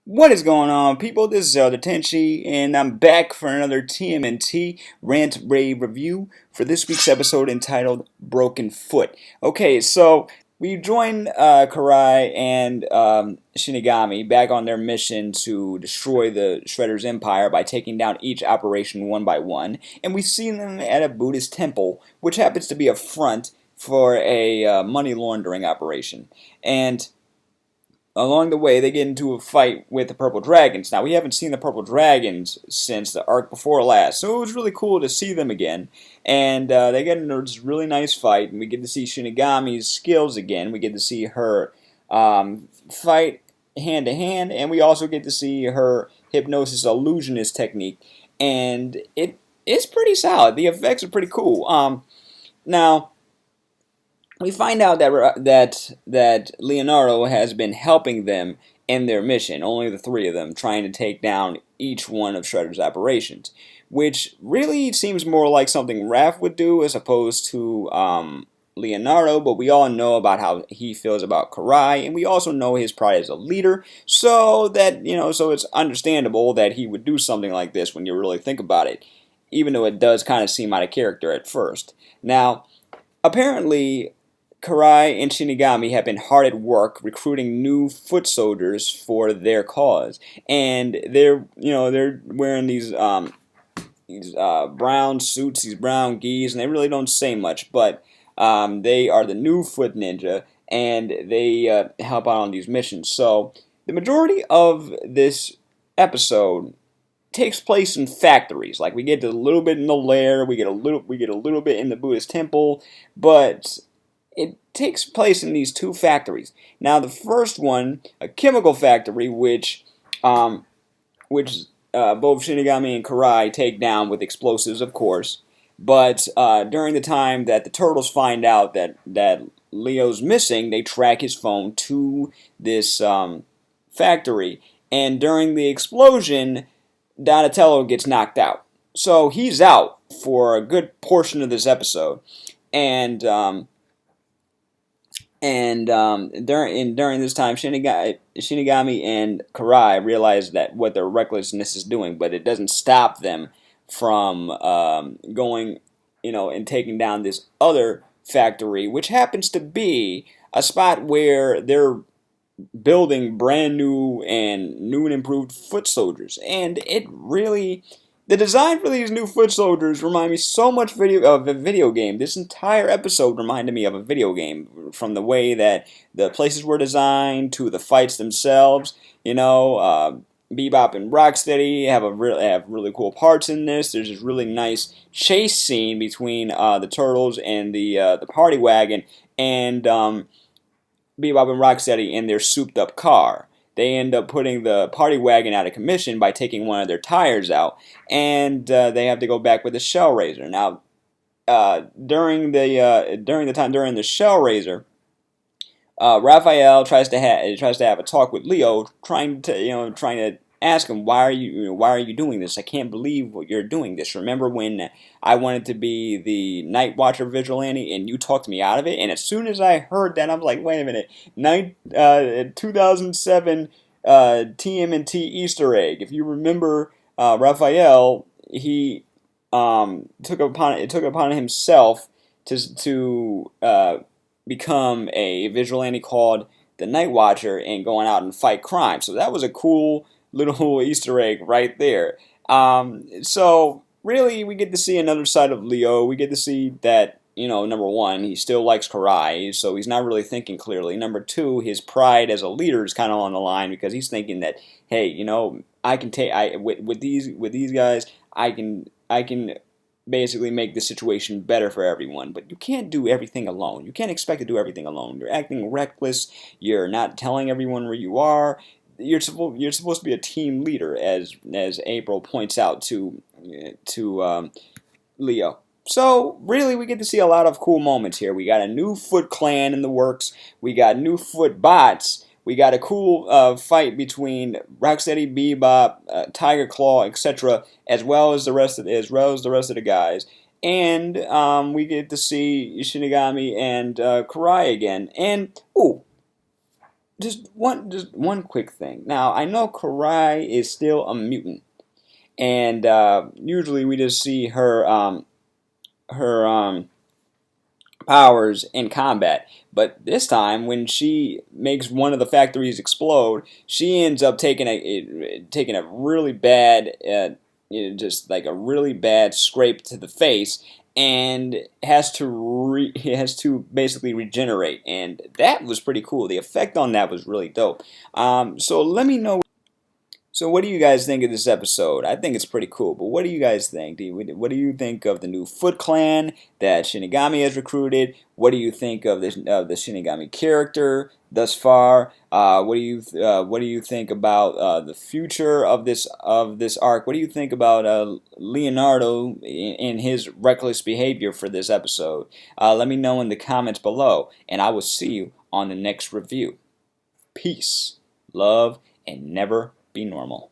What is going on, people? This is Elder Tenchi, and I'm back for another TMNT Rant Rave review for this week's episode entitled Broken Foot. Okay, so we join Karai and Shinigami back on their mission to destroy the Shredder's empire by taking down each operation one by one, and we see them at a Buddhist temple, which happens to be a front for a money laundering operation. And along the way, they get into a fight with the Purple Dragons. Now, we haven't seen the Purple Dragons since the arc before last, so it was really cool to see them again. And they get into this really nice fight, and we get to see Shinigami's skills again. We get to see her fight hand to hand, and we also get to see her hypnosis illusionist technique. And it's pretty solid. The effects are pretty cool. Now, we find out that Leonardo has been helping them in their mission, only the three of them, trying to take down each one of Shredder's operations, which really seems more like something Raph would do as opposed to Leonardo, but we all know about how he feels about Karai, and we also know his pride as a leader, so it's understandable that he would do something like this when you really think about it, even though it does kind of seem out of character at first. Now, apparently, Karai and Shinigami have been hard at work recruiting new foot soldiers for their cause, and they're wearing these brown suits, these brown gis, and they really don't say much, but they are the new foot ninja, and they help out on these missions. So the majority of this episode takes place in factories. Like, we get a little bit in the lair, we get a little bit in the Buddhist temple, but it takes place in these two factories. Now, the first one, a chemical factory, which both Shinigami and Karai take down with explosives, of course. But during the time that the Turtles find out that Leo's missing, they track his phone to this factory. And during the explosion, Donatello gets knocked out. So he's out for a good portion of this episode. And during this time, Shinigami and Karai realize that what their recklessness is doing, but it doesn't stop them from going, and taking down this other factory, which happens to be a spot where they're building brand new and improved foot soldiers, and it really. The design for these new foot soldiers remind me so much of a video game. This entire episode reminded me of a video game, from the way that the places were designed to the fights themselves. Bebop and Rocksteady have really cool parts in this. There's this really nice chase scene between the Turtles and the Party Wagon, and Bebop and Rocksteady in their souped up car. They end up putting the Party Wagon out of commission by taking one of their tires out, and they have to go back with the Shell Razor. Now, during the Shell Razor, Raphael tries to have a talk with Leo, trying to ask him, why are you doing this? I can't believe what you're doing this. Remember when I wanted to be the Night Watcher vigilante and you talked me out of it? And as soon as I heard that, I'm like, wait a minute, 2007 TMNT Easter egg. If you remember, Raphael, he took upon himself to become a vigilante called the Night Watcher and going out and fight crime. So that was a cool little Easter egg right there. So really, we get to see another side of Leo. We get to see that, number one, he still likes Karai, so he's not really thinking clearly. Number two, his pride as a leader is kind of on the line, because he's thinking that, hey, I can with these guys, I can basically make the situation better for everyone. But you can't do everything alone. You can't expect to do everything alone. You're acting reckless. You're not telling everyone where you are. You're supposed to be a team leader, as April points out to Leo. So really, we get to see a lot of cool moments here. We got a new Foot Clan in the works. We got new Foot Bots. We got a cool fight between Rocksteady, Bebop, Tiger Claw, etc., as well as the rest of the guys. And we get to see Shinigami and Karai again. And just one quick thing. Now I know Karai is still a mutant, and usually we just see her powers in combat. But this time, when she makes one of the factories explode, she ends up taking a really bad, just like a really bad scrape to the face, and has to basically regenerate. And that was pretty cool. The effect on that was really dope. So let me know. So what do you guys think of this episode? I think it's pretty cool, but what do you guys think? What do you think of the new Foot Clan that Shinigami has recruited? What do you think of the Shinigami character thus far? What do you think about the future of this arc? What do you think about Leonardo in his reckless behavior for this episode? Let me know in the comments below, and I will see you on the next review. Peace, love, and never be normal.